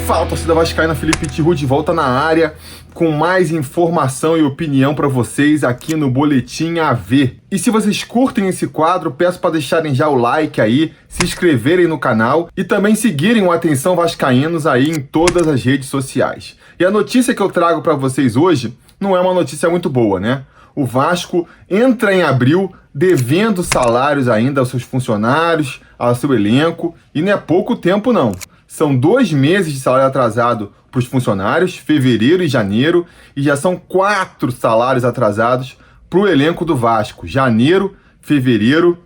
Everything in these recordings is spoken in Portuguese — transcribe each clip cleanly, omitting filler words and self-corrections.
Fala, torcida vascaína, Felipe Tiru de volta na área com mais informação e opinião para vocês aqui no Boletim AV. E se vocês curtem esse quadro, peço para deixarem já o like aí, se inscreverem no canal e também seguirem o Atenção Vascaínos aí em todas as redes sociais. E a notícia que eu trago para vocês hoje não é uma notícia muito boa, né? O Vasco entra em abril devendo salários ainda aos seus funcionários, ao seu elenco, e não é pouco tempo não. São 2 meses de salário atrasado para os funcionários, fevereiro e janeiro, e já são 4 salários atrasados para o elenco do Vasco, janeiro, fevereiro,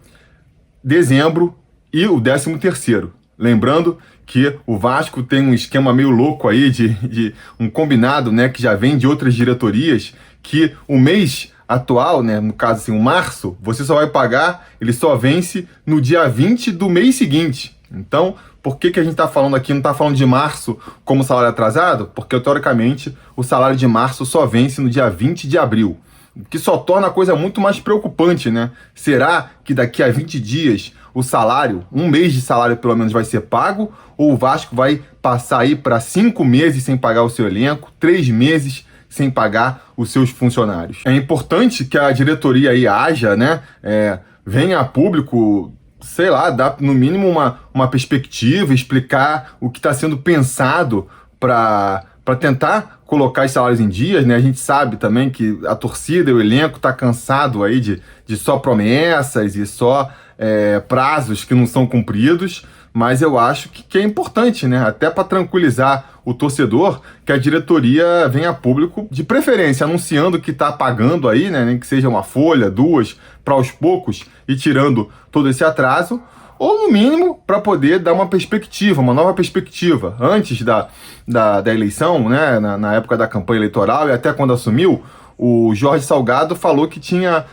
dezembro e o 13º. Lembrando que o Vasco tem um esquema meio louco aí de um combinado, né, que já vem de outras diretorias, que o mês atual, né, no caso assim, o março, você só vai pagar, ele só vence no dia 20 do mês seguinte. Então, por que a gente está falando aqui, não está falando de março como salário atrasado? Porque, teoricamente, o salário de março só vence no dia 20 de abril. O que só torna a coisa muito mais preocupante, né? Será que daqui a 20 dias o salário, um mês de salário pelo menos, vai ser pago? Ou o Vasco vai passar aí para 5 meses sem pagar o seu elenco, 3 meses sem pagar os seus funcionários? É importante que a diretoria aí haja, né? Venha a público, sei lá, dar no mínimo uma perspectiva, explicar o que está sendo pensado para tentar colocar os salários em dias, né? A gente sabe também que a torcida e o elenco está cansado aí de só promessas e só prazos que não são cumpridos, mas eu acho que é importante, né? Até para tranquilizar o torcedor, que a diretoria venha a público, de preferência, anunciando que está pagando aí, né? Nem que seja uma folha, 2, para aos poucos e tirando todo esse atraso, ou no mínimo para poder dar uma perspectiva, uma nova perspectiva. Antes da eleição, né? Na época da campanha eleitoral e até quando assumiu, o Jorge Salgado falou que tinha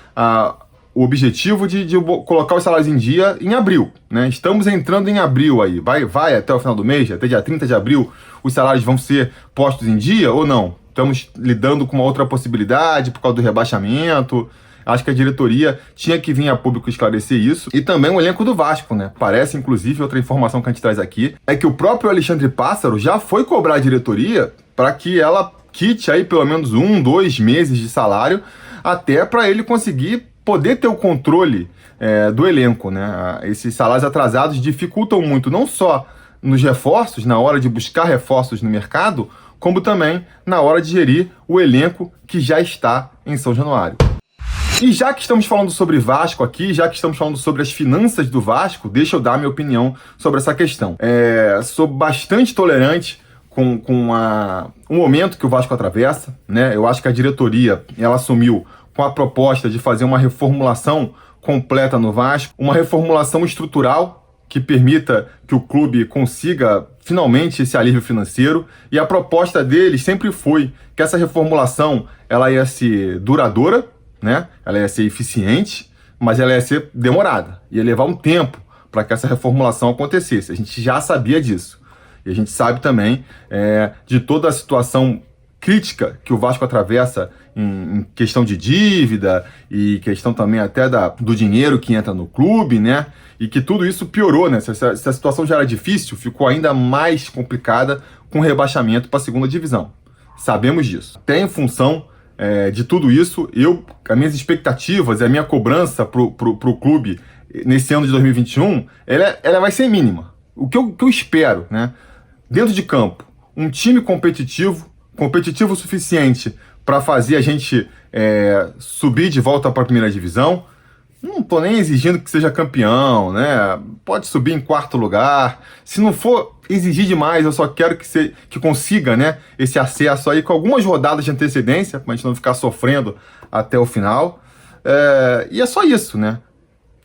o objetivo de colocar os salários em dia em abril, né? Estamos entrando em abril aí. Vai até o final do mês, até dia 30 de abril, os salários vão ser postos em dia ou não? Estamos lidando com uma outra possibilidade por causa do rebaixamento. Acho que a diretoria tinha que vir a público esclarecer isso. E também o elenco do Vasco, né? Parece, inclusive, outra informação que a gente traz aqui, é que o próprio Alexandre Pássaro já foi cobrar a diretoria para que ela quite aí pelo menos 1, 2 meses de salário, até para ele conseguir poder ter o controle do elenco, né? Esses salários atrasados dificultam muito, não só nos reforços, na hora de buscar reforços no mercado, como também na hora de gerir o elenco que já está em São Januário. E já que estamos falando sobre Vasco aqui, já que estamos falando sobre as finanças do Vasco, deixa eu dar minha opinião sobre essa questão. Sou bastante tolerante com o momento que o Vasco atravessa, né? Eu acho que a diretoria, ela assumiu com a proposta de fazer uma reformulação completa no Vasco, uma reformulação estrutural que permita que o clube consiga finalmente esse alívio financeiro, e a proposta deles sempre foi que essa reformulação ela ia ser duradoura, né? Ela ia ser eficiente, mas ela ia ser demorada, ia levar um tempo para que essa reformulação acontecesse. A gente já sabia disso, e a gente sabe também de toda a situação crítica que o Vasco atravessa em questão de dívida e questão também até do dinheiro que entra no clube, né? E que tudo isso piorou, né? Se a situação já era difícil, ficou ainda mais complicada com o rebaixamento para a 2ª divisão. Sabemos disso. Até em função de tudo isso, as minhas expectativas e a minha cobrança pro clube nesse ano de 2021, ela vai ser mínima. O que eu espero, né? Dentro de campo, um time competitivo o suficiente para fazer a gente subir de volta para a 1ª divisão. Não estou nem exigindo que seja campeão, né? Pode subir em 4º lugar. Se não for exigir demais, eu só quero que consiga, né, esse acesso aí com algumas rodadas de antecedência, para a gente não ficar sofrendo até o final. E é só isso, né?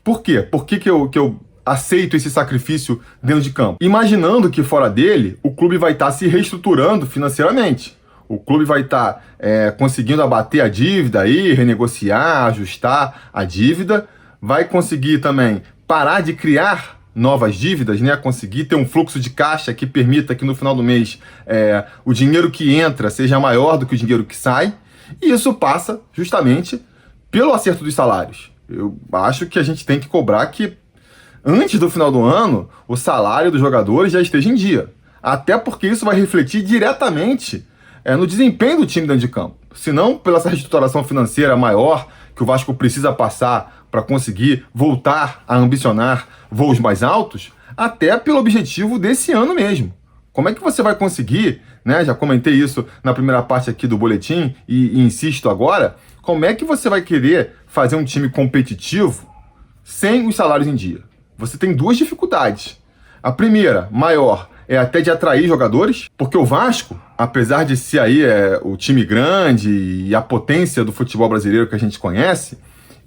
Por quê? Por que eu aceito esse sacrifício dentro de campo? Imaginando que fora dele, o clube vai estar se reestruturando financeiramente. O clube vai estar conseguindo abater a dívida aí, renegociar, ajustar a dívida, vai conseguir também parar de criar novas dívidas, né? Conseguir ter um fluxo de caixa que permita que no final do mês o dinheiro que entra seja maior do que o dinheiro que sai, e isso passa justamente pelo acerto dos salários. Eu acho que a gente tem que cobrar que antes do final do ano o salário dos jogadores já esteja em dia. Até porque isso vai refletir diretamente no desempenho do time dentro de campo. Se não pela essa reestruturação financeira maior que o Vasco precisa passar para conseguir voltar a ambicionar voos mais altos, até pelo objetivo desse ano mesmo. Como é que você vai conseguir, né? Já comentei isso na primeira parte aqui do boletim e insisto agora, como é que você vai querer fazer um time competitivo sem os salários em dia? Você tem duas dificuldades. A primeira, maior, é até de atrair jogadores, porque o Vasco, apesar de ser aí o time grande e a potência do futebol brasileiro que a gente conhece,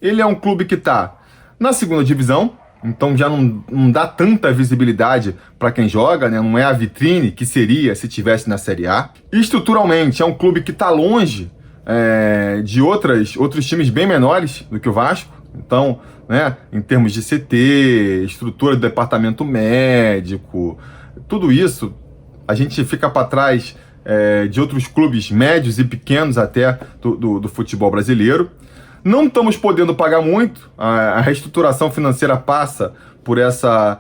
ele é um clube que está na segunda divisão, então já não dá tanta visibilidade para quem joga, né? Não é a vitrine que seria se tivesse na Série A. E estruturalmente é um clube que está longe de outros times bem menores do que o Vasco. Então, né, em termos de CT, estrutura do departamento médico, tudo isso, a gente fica para trás de outros clubes médios e pequenos até do futebol brasileiro. Não estamos podendo pagar muito, a reestruturação financeira passa por essa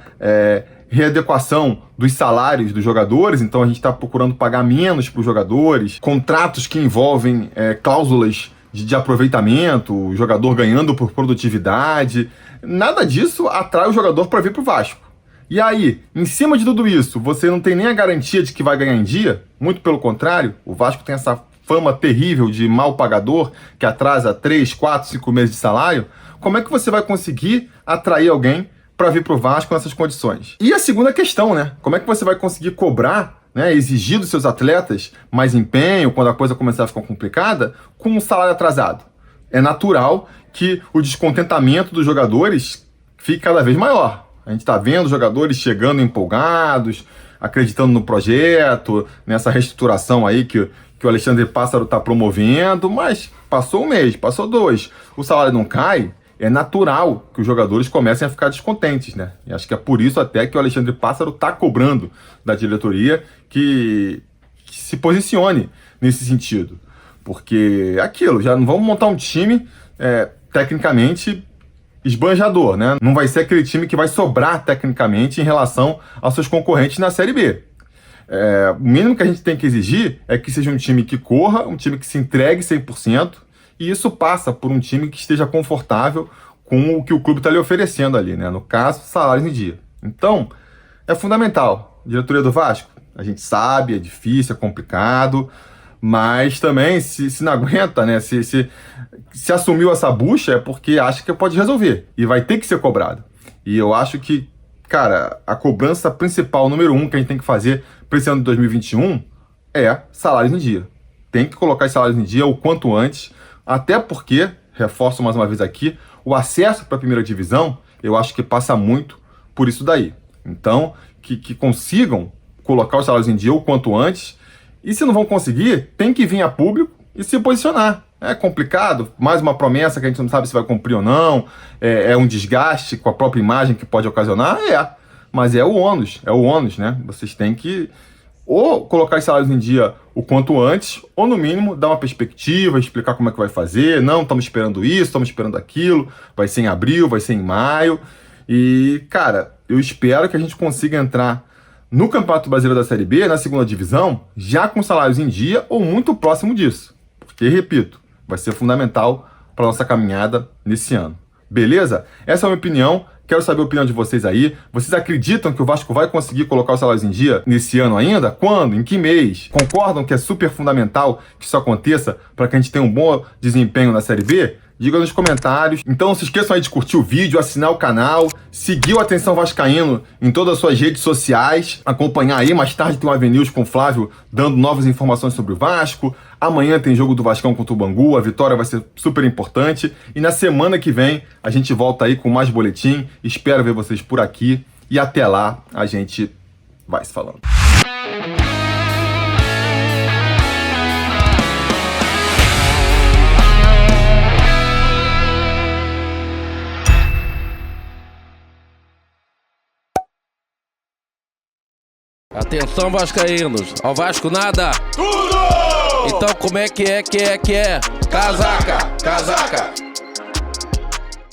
readequação dos salários dos jogadores, então a gente está procurando pagar menos para os jogadores, contratos que envolvem cláusulas de aproveitamento, o jogador ganhando por produtividade, nada disso atrai o jogador para vir para o Vasco. E aí, em cima de tudo isso, você não tem nem a garantia de que vai ganhar em dia, muito pelo contrário, o Vasco tem essa fama terrível de mal pagador, que atrasa 3, 4, 5 meses de salário. Como é que você vai conseguir atrair alguém para vir para o Vasco nessas condições? E a segunda questão, né? Como é que você vai conseguir cobrar, né, exigir dos seus atletas mais empenho quando a coisa começar a ficar complicada com um salário atrasado? É natural que o descontentamento dos jogadores fique cada vez maior. A gente está vendo jogadores chegando empolgados, acreditando no projeto, nessa reestruturação aí que o Alexandre Pássaro está promovendo, mas passou um mês, passou 2, o salário não cai, é natural que os jogadores comecem a ficar descontentes, né? E acho que é por isso até que o Alexandre Pássaro está cobrando da diretoria que se posicione nesse sentido. Porque aquilo, já não vamos montar um time tecnicamente esbanjador, né? Não vai ser aquele time que vai sobrar tecnicamente em relação aos seus concorrentes na Série B. O mínimo que a gente tem que exigir é que seja um time que corra, um time que se entregue 100%, e isso passa por um time que esteja confortável com o que o clube está lhe oferecendo ali, né? No caso, salários em dia. Então, é fundamental. Diretoria do Vasco, a gente sabe, é difícil, é complicado, mas também, se não aguenta, né? Se assumiu essa bucha é porque acha que pode resolver, e vai ter que ser cobrado. E eu acho que, cara, a cobrança principal, número 1, que a gente tem que fazer para esse ano de 2021 é salários em dia. Tem que colocar os salários em dia o quanto antes, até porque, reforço mais uma vez aqui, o acesso para a primeira divisão, eu acho que passa muito por isso daí. Então, que consigam colocar os salários em dia o quanto antes, e se não vão conseguir, tem que vir a público e se posicionar. É complicado, mais uma promessa que a gente não sabe se vai cumprir ou não, é um desgaste com a própria imagem que pode ocasionar, mas é o ônus, né? Vocês têm que ou colocar os salários em dia o quanto antes, ou no mínimo dar uma perspectiva, explicar como é que vai fazer, não, estamos esperando isso, estamos esperando aquilo, vai ser em abril, vai ser em maio, e, cara, eu espero que a gente consiga entrar no Campeonato Brasileiro da Série B, na segunda divisão, já com salários em dia ou muito próximo disso, porque, repito, vai ser fundamental para a nossa caminhada nesse ano. Beleza? Essa é a minha opinião. Quero saber a opinião de vocês aí. Vocês acreditam que o Vasco vai conseguir colocar os salários em dia nesse ano ainda? Quando? Em que mês? Concordam que é super fundamental que isso aconteça para que a gente tenha um bom desempenho na Série B? Diga nos comentários. Então não se esqueçam aí de curtir o vídeo, assinar o canal, seguir o Atenção Vascaíno em todas as suas redes sociais, acompanhar aí. Mais tarde tem o Avenews com o Flávio dando novas informações sobre o Vasco. Amanhã tem jogo do Vascão contra o Bangu, a vitória vai ser super importante. E na semana que vem a gente volta aí com mais boletim. Espero ver vocês por aqui e até lá a gente vai se falando. Atenção, vascaínos, ao Vasco nada! Tudo! Então como é que é? Casaca!